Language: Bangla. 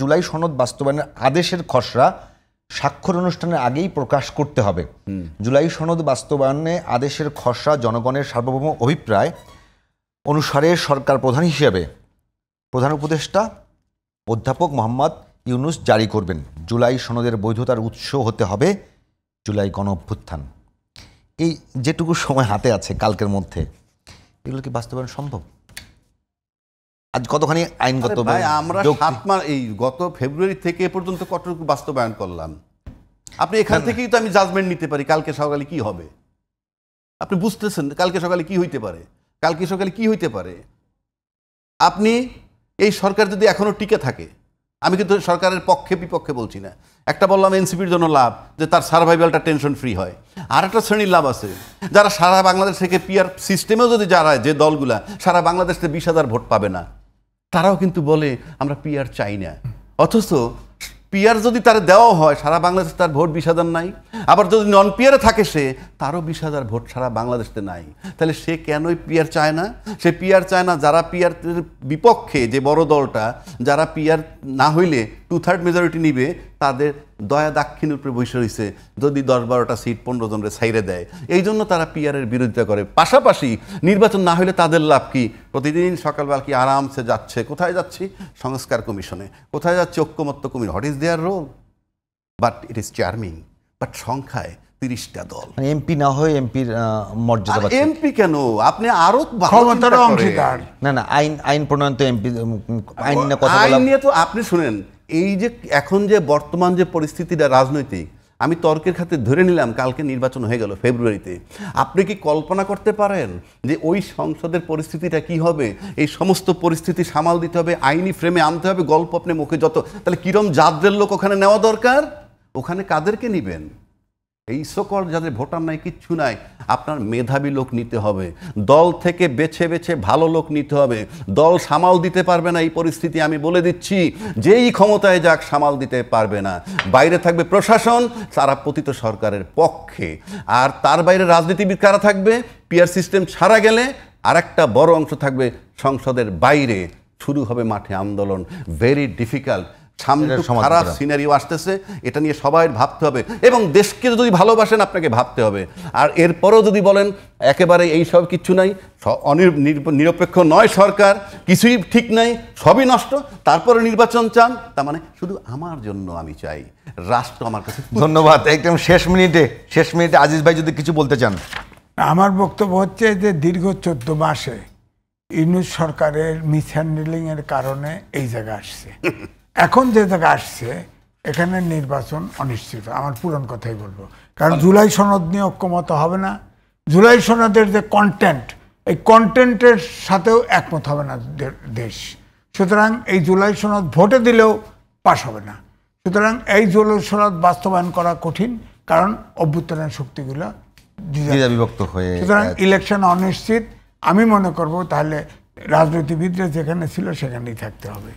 জুলাই সনদ বাস্তবায়নের আদেশের খসড়া স্বাক্ষর অনুষ্ঠানের আগেই প্রকাশ করতে হবে। জুলাই সনদ বাস্তবায়নে আদেশের খসড়া জনগণের সার্বভৌম অভিপ্রায় অনুসারে সরকার প্রধান হিসেবে প্রধান উপদেষ্টা অধ্যাপক মোহাম্মদ ইউনূস জারি করবেন। জুলাই সনদের বৈধতার উৎস হতে হবে জুলাই গণঅভ্যুত্থান। এই যেটুকু সময় হাতে আছে কালকের মধ্যে, এগুলো কি বাস্তবায়ন সম্ভব? আজ কতখানি আইনগত আমরা 7 মাস এই গত ফেব্রুয়ারি থেকে এ পর্যন্ত কতটুকু বাস্তবায়ন করলাম? আপনি এখান থেকেই তো আমি জাজমেন্ট নিতে পারি কালকে সকালে কি হবে। আপনি বুঝতেছেন কালকে সকালে কি হইতে পারে, কালকে সকালে কি হইতে পারে। আপনি এই সরকার যদি এখনো টিকে থাকে, আমি কিন্তু সরকারের পক্ষে বিপক্ষে বলছি না, একটা বললাম এনসিপির জন্য লাভ যে তার সার্ভাইভালটা টেনশন ফ্রি হয়, আর একটা শ্রেণীর লাভ আছে যারা সারা বাংলাদেশ থেকে পিআর সিস্টেমেও যদি যারা যে দলগুলা সারা বাংলাদেশ থেকে 20,000 ভোট পাবে না, তারাও কিন্তু বলে আমরা পিআর চাই না। অথচ পিআর যদি তার দেওয়া হয় সারা বাংলাদেশে তার ভোট 20,000 নাই, আবার যদি নন পিআরে থাকে সে তারও 20,000 ভোট সারা বাংলাদেশে নাই। তাহলে সে কেনই পিআর চায় না? সে পিআর চায় না যারা পিআর বিপক্ষে যে বড় দলটা, যারা পিআর না হইলে 2/3 মেজরিটি নিবে, তাদের দয়া দাক্ষিণের উপরে বসে রয়েছে যদি 10-12টা সিট 15 জনের ছাইরে দেয়। এই জন্য তারা পিআরের বিরোধিতা করে। পাশাপাশি নির্বাচন না হলে তাদের লাভ কি? প্রতিদিন সকালবেলা কি আরামসে যাচ্ছে, কোথায় যাচ্ছি? সংস্কার কমিশনে। কোথায় যাচ্ছে? ঐক্যমত্য commission. What is their role? But it is charming. But সংখ্যায় 30টা দল। এমপি না হয় এমপির মর্যাদা। এমপি কেন? আপনি আরো ক্ষমতার অংশীদার। না আইন প্রণয়ন তো এমপি আইন নিয়ে কথা বলা। আইন নিয়ে তো আপনি শুনেন, এই যে এখন যে বর্তমান যে পরিস্থিতিটা রাজনৈতিক, আমি তর্কের খাতে ধরে নিলাম কালকে নির্বাচন হয়ে গেল ফেব্রুয়ারিতে। আপনি কি কল্পনা করতে পারেন যে ওই সংসদের পরিস্থিতিটা কি হবে? এই সমস্ত পরিস্থিতি সামাল দিতে হবে, আইনি ফ্রেমে আনতে হবে, গল্প আপনি মুখে যত, তাহলে কিরম জাতদের লোক ওখানে নেওয়া দরকার? ওখানে কাদেরকে নিবেন? এই সকল যাদের ভোটার নাই, কিচ্ছু নাই, আপনার মেধাবী লোক নিতে হবে, দল থেকে বেছে বেছে ভালো লোক নিতে হবে। দল সামাল দিতে পারবে না এই পরিস্থিতি, আমি বলে দিচ্ছি, যেই ক্ষমতায় যাক সামাল দিতে পারবে না। বাইরে থাকবে প্রশাসন, তারা পতিত সরকারের পক্ষে, আর তার বাইরে রাজনীতিবিদ কারা থাকবে? পিআর সিস্টেম ছাড়া গেলে আর একটা বড় অংশ থাকবে সংসদের বাইরে। শুরু হবে মাঠে আন্দোলন। Very difficult. সামনে খারাপ সিনারিও আসতেছে, এটা নিয়ে সবাই ভাবতে হবে, এবং দেশকে যদি ভালোবাসেন আপনাকে ভাবতে হবে। আর এরপরও যদি বলেন একেবারে এই সব কিচ্ছু নাই, নিরপেক্ষ নয় সরকার, কিছুই ঠিক নাই, সবই নষ্ট, তারপরে নির্বাচন চান, তার মানে শুধু আমার জন্য আমি চাই, রাষ্ট্র আমার কাছে। ধন্যবাদ। একদম শেষ মিনিটে আজিজ ভাই যদি কিছু বলতে চান। আমার বক্তব্য হচ্ছে যে দীর্ঘ 14 মাসে ইউনূস সরকারের মিসহ্যান্ডলিং এর কারণে এই জায়গা আসছে। এখন যে জায়গা আসছে এখানে নির্বাচন অনিশ্চিত। আমার পুরান কথাই বলবো, কারণ জুলাই সনদ নিয়ে ঐক্যমত হবে না। জুলাই সনদের যে কন্টেন্ট, এই কন্টেন্টের সাথেও একমত হবে না দেশ। সুতরাং এই জুলাই সনদ ভোটে দিলেও পাশ হবে না। সুতরাং এই জুলাই সনদ বাস্তবায়ন করা কঠিন, কারণ অভ্যুত্থানের শক্তিগুলো বিভক্ত হয়ে। সুতরাং ইলেকশন অনিশ্চিত। আমি মনে করব তাহলে রাজনীতিবিদরা যেখানে ছিল সেখানেই থাকতে হবে।